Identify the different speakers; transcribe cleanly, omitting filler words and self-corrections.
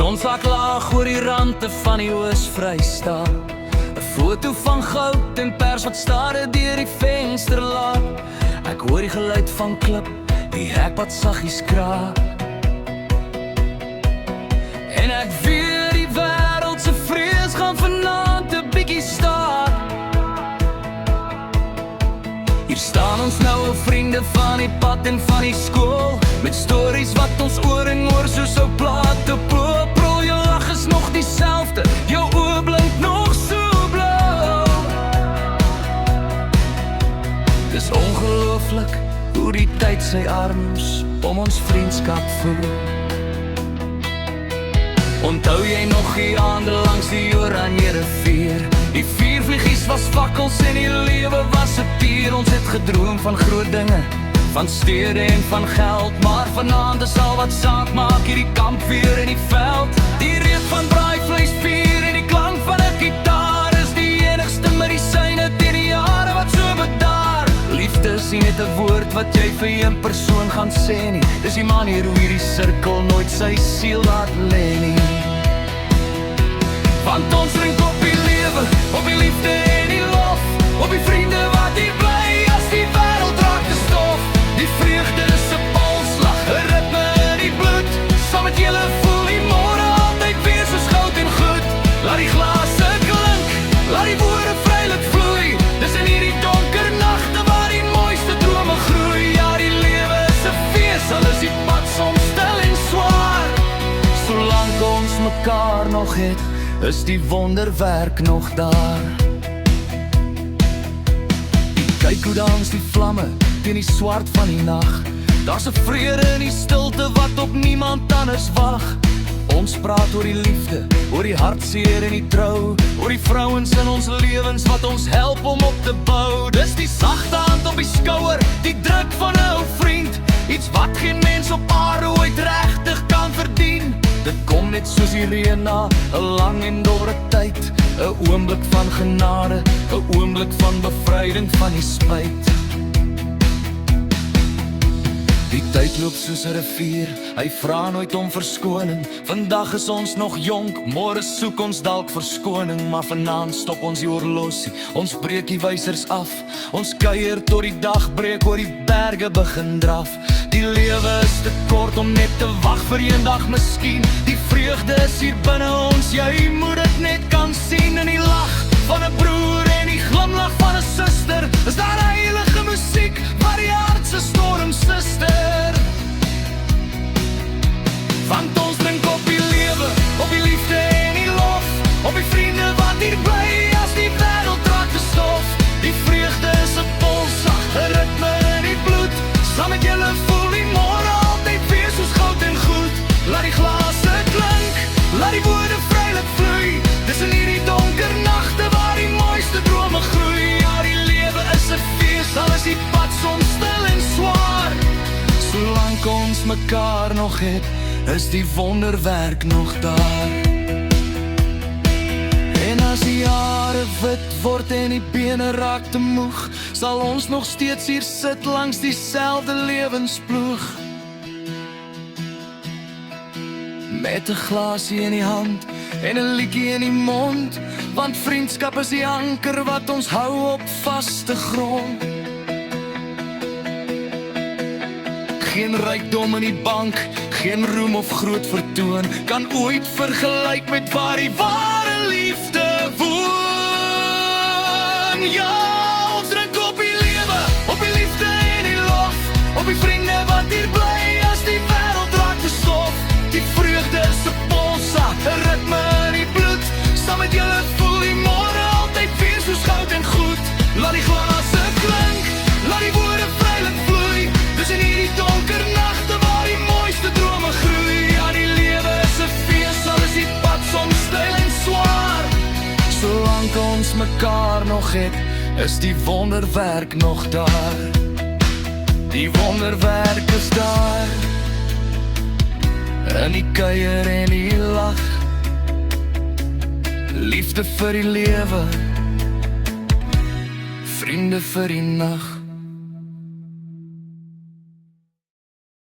Speaker 1: son sak laag oor die rande van die Oos-Vrystaat. 'n Foto van goud en pers wat stare deur die venster laat. Ek hoor die geluid van klip, die hek wat saggies kraak. En ek weet die wêreld se vrees gaan vanaand 'n bietjie staak. Hier staan ons nou, vriende van die pad en van die skool, met stories wat ons oor en oor so sou plate poprol. Jou lag is nog dieselfde, jou oë blink nog so blou. Dis ongelooflik hoe die tyd sy arms om ons vriendskap voel. Onthou jy nog die aande langs die Oranje rivier? Die vuurvliegies was fakkels en die lewe was 'n pier. Ons het gedroom van groot dinge, van stede en van geld, maar vanaand is al wat saak maak hierdie kampvuur in die veld. Die reuk van braaivleisvuur en die klank van 'n gitaar is die enigste medisyne teen die jare wat so bedaar. Liefde is nie net 'n woord wat jy vir een persoon gaan sê nie, dis die manier hoe hierdie sirkel nooit sy siel laat lê nie. Want ons drink op die lewe, op die liefde en die lof, op die vriende wat hier bly as die wêreld raak te stof. Die vreugde is 'n polsslag, 'n ritme in die bloed. Saam met julle voel die môre altyd weer so goud en goed. Laat die glase klink, laat die woorde vrylik vloei. Dis in hierdie donker nagte waar die mooiste drome groei. Ja, die lewe is 'n fees, al is die pad soms stil en swaar. Solank ons mekaar nog het, is die wonderwerk nog daar. Kyk hoe dans die vlamme teen die swart van die nag. Daar's 'n vrede in die stilte wat op niemand anders wag. Ons praat oor die liefde, oor die hartseer en die trou, oor die vrouens in ons lewens wat ons help om op te bou. Dis die sagte hand op die skouer, die druk van 'n ou vriend, iets wat geen mens op aarde ooit regtig kan verdien. Dit kom net soos die reën na 'n lang en dorre tyd, 'n oomblik van genade, 'n oomblik van bevryding van die spyt. Die tyd loop soos 'n rivier, hy vra nooit om verskoning. Vandag is ons nog jonk, môre soek ons dalk verskoning, maar vanaand stop ons die horlosie, ons breek die wysers af. Ons kuier tot die dag breek, oor die berge begin draf. Die lewe is te kort om net te wag vir eendag miskien. Die vreugde is hier binne ons, jy moet dit net kan sien. In die lag van 'n broer en die glimlag van 'n suster, is daar heilige musiek wat die hart se storm suster. Want ons drink op die lewe, op die liefde en die lof, op die vriende wat hier bly as die wêreld raak te stof. Die vreugde is 'n polsslag, 'n ritme in die bloed. Saam met julle voel die môre altyd weer soos goud en goed. Laat die glase klink, laat die woorde vrylik vloei. Dis in hierdie donker nagte waar die mooiste drome groei. Ja, die lewe is 'n fees, al is die pad soms stil en swaar. Solank ons mekaar nog het, is die wonderwerk nog daar. En as die jare wit word en die bene raak te moeg, sal ons nog steeds hier sit langs dieselfde lewensploeg. Met 'n glasie in die hand en 'n liedjie in die mond, want vriendskap is die anker wat ons hou op vaste grond. Geen rykdom in die bank, geen roem of groot vertoon, kan ooit vergelyk met waar die ware liefde woon. Ja, ons drink op die lewe, op die liefde en die lof, op die vriende wat hier bly as die wêreld raak te stof. Die vreugde is 'n polsa, 'n ritme in die bloed. Saam met julle voel die môre altyd weer soos goud en goed. Laat die glase klink, laat die woorde vrylik vloei. Dis in hierdie donker nagte waar die mooiste drome groei. Ja, die lewe is 'n fees, al is die pad soms stil en swaar. Solank ons mekaar nog het, is die wonderwerk nog daar. Die wonderwerk is daar, in die kuier en die lag. Liefde vir die lewe, vriende vir die nag.